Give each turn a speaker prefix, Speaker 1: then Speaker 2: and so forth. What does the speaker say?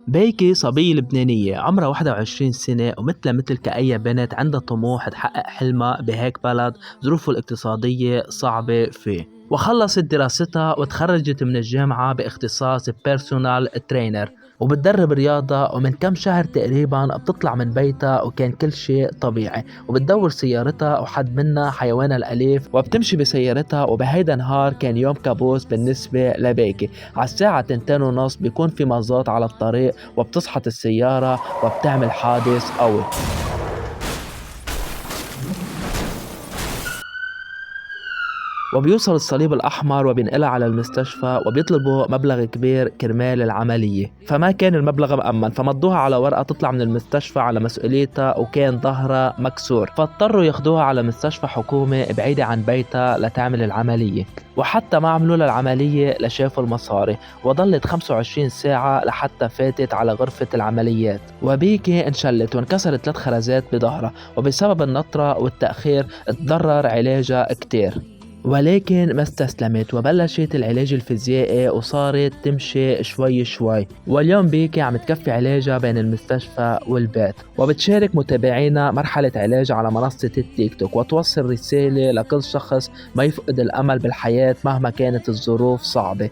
Speaker 1: بيكي صبية لبنانية عمرها 21 سنة، ومثلها مثل كأي بنت عندها طموح تحقق حلمها بهيك بلد ظروفه الاقتصادية صعبة فيه. وخلصت دراستها وتخرجت من الجامعة باختصاص بيرسونال ترينر، وبتدرب رياضة. ومن كم شهر تقريبا بتطلع من بيتها وكان كل شيء طبيعي، وبتدور سيارتها وحد منها حيوانها الأليف وبتمشي بسيارتها. وبهيدا نهار كان يوم كابوس بالنسبة لبيكي. على الساعة 2:30 بيكون في مزاد على الطريق، وبتصحت السيارة وبتعمل حادث قوي. وبيوصل الصليب الأحمر وبينقلها على المستشفى، وبيطلبوا مبلغ كبير كرمال العملية. فما كان المبلغ مأمن، فمضوها على ورقة تطلع من المستشفى على مسؤوليتها، وكان ظهرها مكسور، فاضطروا ياخدوها على مستشفى حكومي بعيدة عن بيتها لتعمل العملية. وحتى ما عملوا لها العملية لشافوا المصاري، وظلت 25 ساعة لحتى فاتت على غرفة العمليات. وبيكي انشلت وانكسرت 3 خرزات بظهرها، وبسبب النطرة والتأخير تضرر علاجها كتير. ولكن ما استسلمت وبلشت العلاج الفيزيائي، وصارت تمشي شوي شوي. واليوم بيكي عم تكفي علاجها بين المستشفى والبيت، وبتشارك متابعينا مرحلة علاج على منصة التيك توك، وتوصل رسالة لكل شخص ما يفقد الأمل بالحياة مهما كانت الظروف صعبة.